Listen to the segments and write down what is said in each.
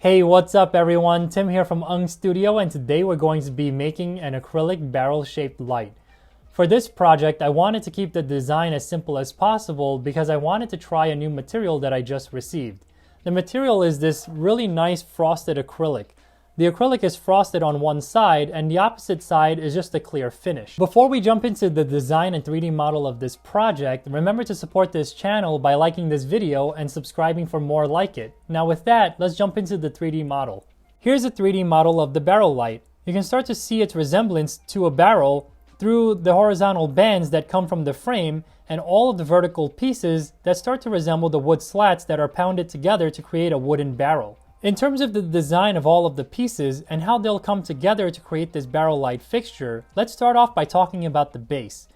Hey, what's up everyone? Tim here from Ung Studio, and today we're going to be making an acrylic barrel-shaped light. For this project, I wanted to keep the design as simple as possible because I wanted to try a new material that I just received. The material is this really nice frosted acrylic. The acrylic is frosted on one side and the opposite side is just a clear finish. Before we jump into the design and 3D model of this project, remember to support this channel by liking this video and subscribing for more like it. Now with that, let's jump into the 3D model. Here's a 3D model of the barrel light. You can start to see its resemblance to a barrel through the horizontal bands that come from the frame and all of the vertical pieces that start to resemble the wood slats that are pounded together to create a wooden barrel. In terms of the design of all of the pieces and how they'll come together to create this barrel light fixture, let's start off by talking about the base.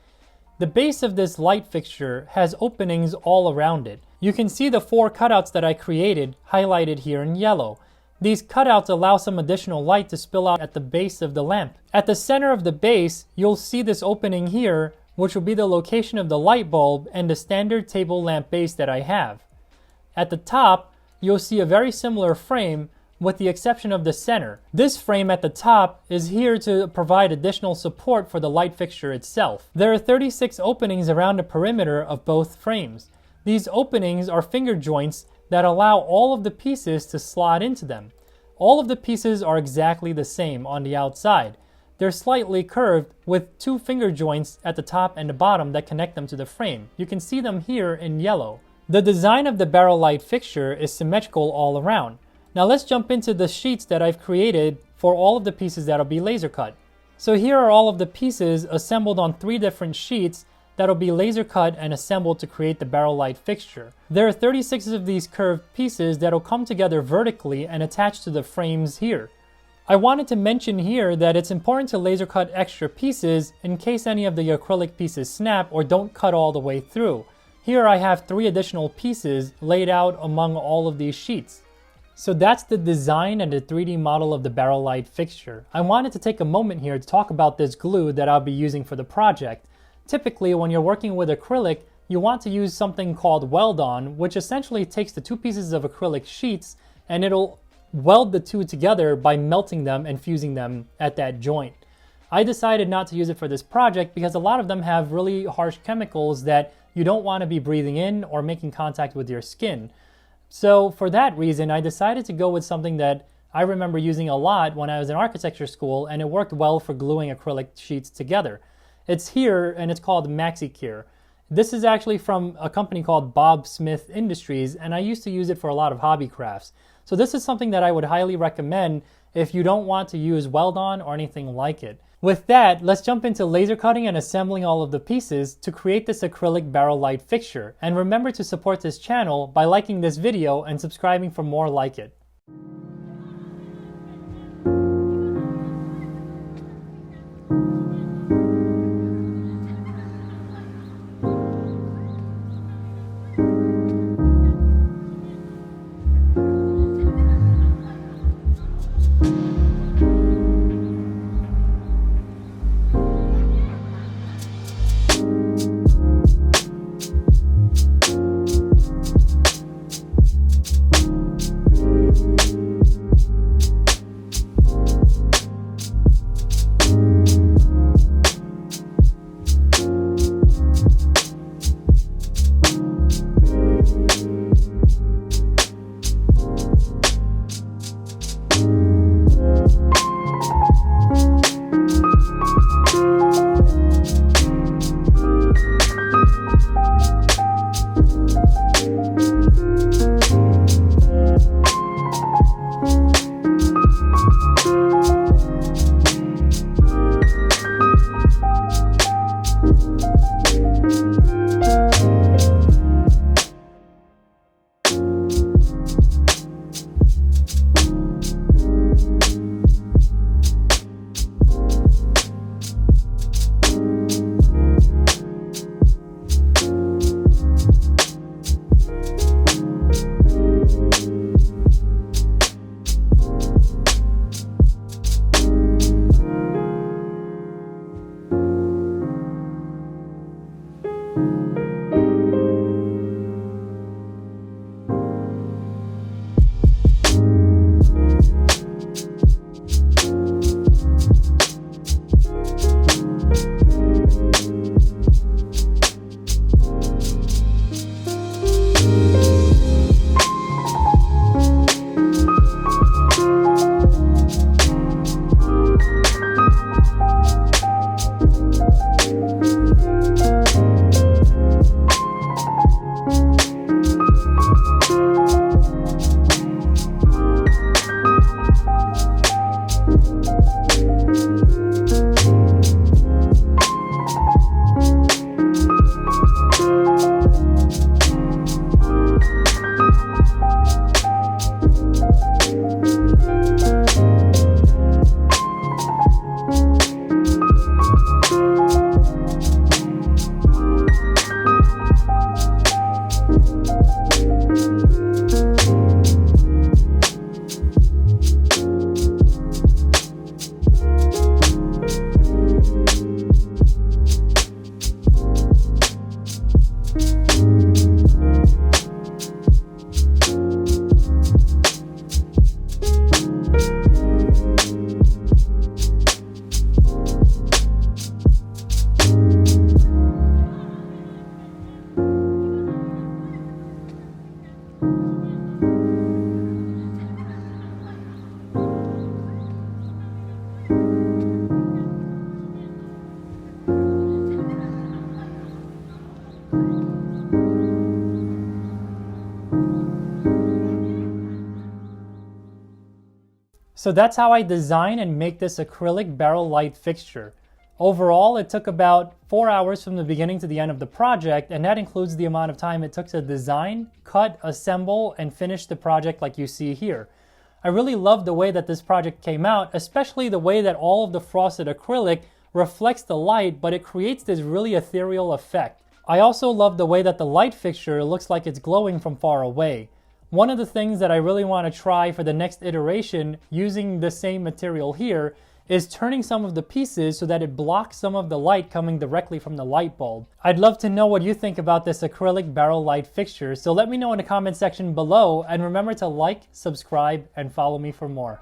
The base of this light fixture has openings all around it. You can see the 4 cutouts that I created highlighted here in yellow. These cutouts allow some additional light to spill out at the base of the lamp. At the center of the base, you'll see this opening here, which will be the location of the light bulb and the standard table lamp base that I have. At the top, you'll see a very similar frame with the exception of the center. This frame at the top is here to provide additional support for the light fixture itself. There are 36 openings around the perimeter of both frames. These openings are finger joints that allow all of the pieces to slot into them. All of the pieces are exactly the same on the outside. They're slightly curved with 2 finger joints at the top and the bottom that connect them to the frame. You can see them here in yellow. The design of the barrel light fixture is symmetrical all around. Now let's jump into the sheets that I've created for all of the pieces that'll be laser cut. So here are all of the pieces assembled on 3 different sheets that'll be laser cut and assembled to create the barrel light fixture. There are 36 of these curved pieces that'll come together vertically and attach to the frames here. I wanted to mention here that it's important to laser cut extra pieces in case any of the acrylic pieces snap or don't cut all the way through. Here I have 3 additional pieces laid out among all of these sheets. So that's the design and the 3D model of the barrel light fixture. I wanted to take a moment here to talk about this glue that I'll be using for the project. Typically, when you're working with acrylic, you want to use something called weld-on, which essentially takes the 2 pieces of acrylic sheets and it'll weld the 2 together by melting them and fusing them at that joint. I decided not to use it for this project because a lot of them have really harsh chemicals that you don't want to be breathing in or making contact with your skin. So for that reason, I decided to go with something that I remember using a lot when I was in architecture school, and it worked well for gluing acrylic sheets together. It's here and it's called MaxiCure. This is actually from a company called Bob Smith Industries, and I used to use it for a lot of hobby crafts. So this is something that I would highly recommend if you don't want to use weld-on or anything like it. With that, let's jump into laser cutting and assembling all of the pieces to create this acrylic barrel light fixture. And remember to support this channel by liking this video and subscribing for more like it. So that's how I design and make this acrylic barrel light fixture. Overall, it took about 4 hours from the beginning to the end of the project, and that includes the amount of time it took to design, cut, assemble, and finish the project like you see here. I really love the way that this project came out, especially the way that all of the frosted acrylic reflects the light, but it creates this really ethereal effect. I also love the way that the light fixture looks like it's glowing from far away. One of the things that I really want to try for the next iteration using the same material here is turning some of the pieces so that it blocks some of the light coming directly from the light bulb. I'd love to know what you think about this acrylic barrel light fixture, so let me know in the comment section below, and remember to like, subscribe, and follow me for more.